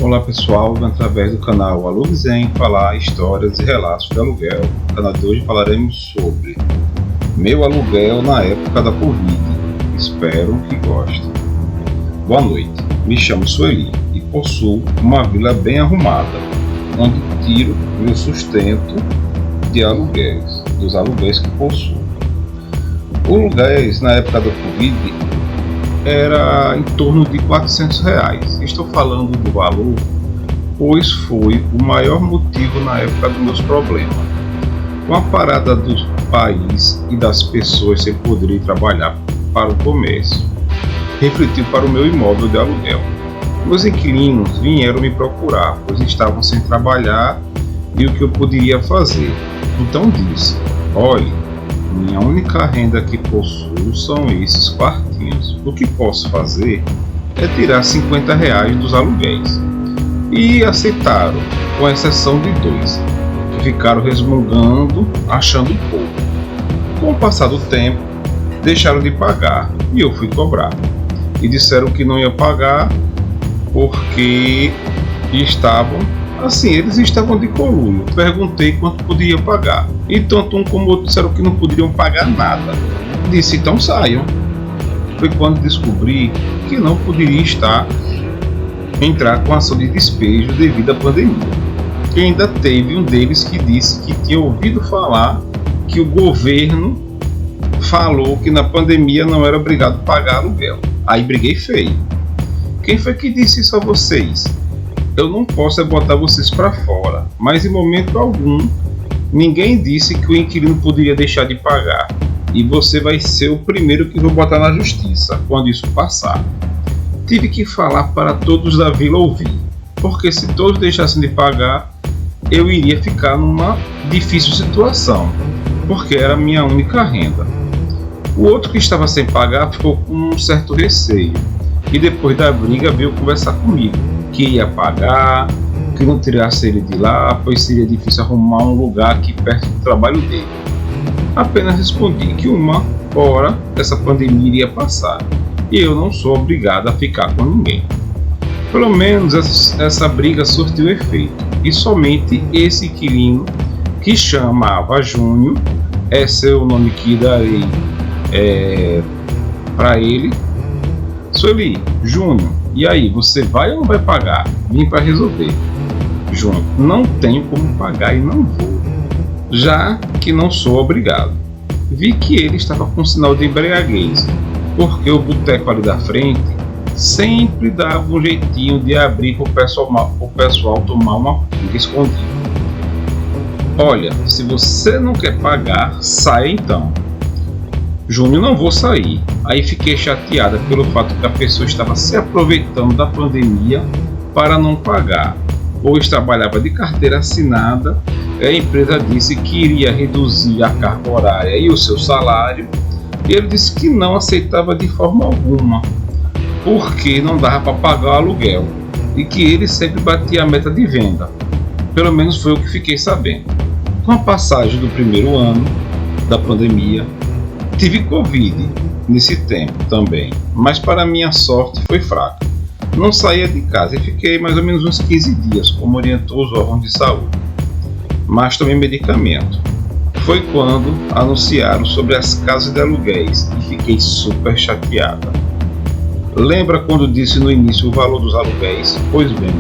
Olá pessoal, através do canal Alugue Zen falar histórias e relatos de aluguel. No canal de hoje falaremos sobre meu aluguel na época da Covid. Espero que gostem. Boa noite, me chamo Sueli e possuo uma vila bem arrumada, onde tiro meu sustento de aluguéis, dos aluguéis que possuo. O aluguéis na época da Covid era em torno de R$400. Estou falando do valor, pois foi o maior motivo na época dos meus problemas. Com a parada do país e das pessoas sem poderem trabalhar para o comércio, refletiu para o meu imóvel de aluguel. Meus inquilinos vieram me procurar, pois estavam sem trabalhar e o que eu poderia fazer. Então disse: olhe, minha única renda que possuo são esses quartinhos. O que posso fazer é tirar R$50 dos aluguéis. E aceitaram, com exceção de 2, que ficaram resmungando, achando pouco. Com o passar do tempo, deixaram de pagar e eu fui cobrar. E disseram que não ia pagar porque eles estavam de conluio. Perguntei quanto podia pagar. E tanto um como outro disseram que não poderiam pagar nada. Disse: então saiam. Foi quando descobri que não poderia entrar com ação de despejo devido à pandemia. E ainda teve um deles que disse que tinha ouvido falar que o governo falou que na pandemia não era obrigado a pagar aluguel. Aí briguei feio. Quem foi que disse isso a vocês? Eu não posso botar vocês para fora, mas em momento algum ninguém disse que o inquilino poderia deixar de pagar. E você vai ser o primeiro que vou botar na justiça quando isso passar. Tive que falar para todos da vila ouvir, porque se todos deixassem de pagar, eu iria ficar numa difícil situação, porque era a minha única renda. O outro que estava sem pagar ficou com um certo receio, e depois da briga veio conversar comigo, que ia pagar, que não tirasse ele de lá, pois seria difícil arrumar um lugar aqui perto do trabalho dele. Apenas respondi que uma hora essa pandemia iria passar e eu não sou obrigado a ficar com ninguém. Pelo menos essa briga surtiu efeito e somente esse inquilino, que chamava Júnior, esse é o nome que darei para ele. Sueli, Júnior, e aí, você vai ou não vai pagar? Vim para resolver. Júnior: não tenho como pagar e não vou, já que não sou obrigado. Vi que ele estava com sinal de embriaguez, porque o boteco ali da frente sempre dava um jeitinho de abrir para o pessoal tomar uma pinga escondida. Olha, se você não quer pagar, saia então. Júnior: não vou sair. Aí fiquei chateada pelo fato que a pessoa estava se aproveitando da pandemia para não pagar, pois trabalhava de carteira assinada. A empresa disse que iria reduzir a carga horária e o seu salário, e ele disse que não aceitava de forma alguma, porque não dava para pagar o aluguel, e que ele sempre batia a meta de venda. Pelo menos foi o que fiquei sabendo. Com a passagem do primeiro ano da pandemia, tive Covid nesse tempo também, mas para minha sorte foi fraca. Não saía de casa e fiquei mais ou menos uns 15 dias, como orientou os órgãos de saúde, mas tomei medicamento. Foi quando anunciaram sobre as casas de aluguéis e fiquei super chateada. Lembra quando disse no início o valor dos aluguéis? Pois bem,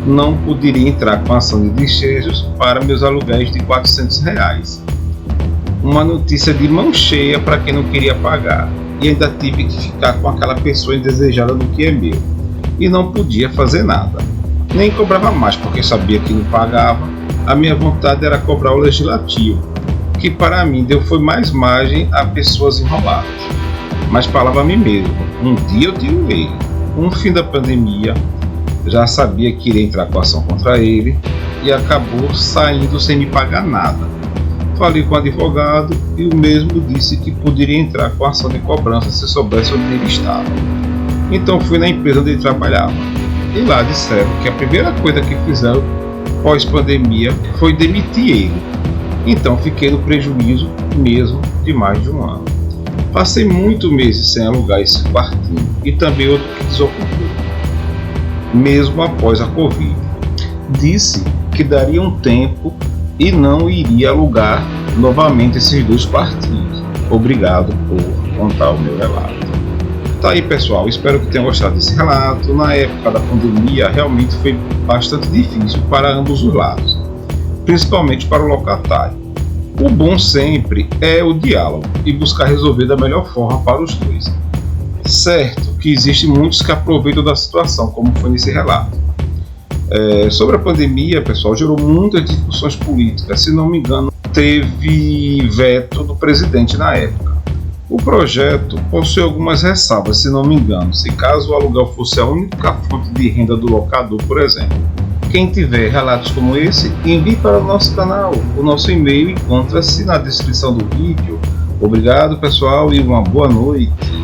não poderia entrar com ação de despejos para meus aluguéis de R$400. Uma notícia de mão cheia para quem não queria pagar, e ainda tive que ficar com aquela pessoa indesejada do que é meu, e não podia fazer nada. Nem cobrava mais porque sabia que não pagava. A minha vontade era cobrar o legislativo, que para mim foi mais margem a pessoas enroladas. Mas falava a mim mesmo: um dia eu tiro ele. Com o fim da pandemia, já sabia que iria entrar com ação contra ele, e acabou saindo sem me pagar nada. Falei com o advogado e o mesmo disse que poderia entrar com ação de cobrança se soubesse onde ele estava. Então fui na empresa onde ele trabalhava, e lá disseram que a primeira coisa que fizeram pós-pandemia foi demitir ele. Então fiquei no prejuízo mesmo de mais de um ano. Passei muitos meses sem alugar esse quartinho e também outro que desocupou. mesmo após a Covid. Disse que daria um tempo e não iria alugar novamente esses 2 partidos. Obrigado por contar o meu relato. Tá aí, pessoal, espero que tenham gostado desse relato. Na época da pandemia realmente foi bastante difícil para ambos os lados, principalmente para o locatário. O bom sempre é o diálogo e buscar resolver da melhor forma para os dois. Certo que existem muitos que aproveitam da situação, como foi nesse relato. Sobre a pandemia, pessoal, gerou muitas discussões políticas. Se não me engano, teve veto do presidente na época. O projeto possui algumas ressalvas, se não me engano, se caso o aluguel fosse a única fonte de renda do locador, por exemplo. Quem tiver relatos como esse, envie para o nosso canal. O nosso e-mail encontra-se na descrição do vídeo. Obrigado, pessoal, e uma boa noite.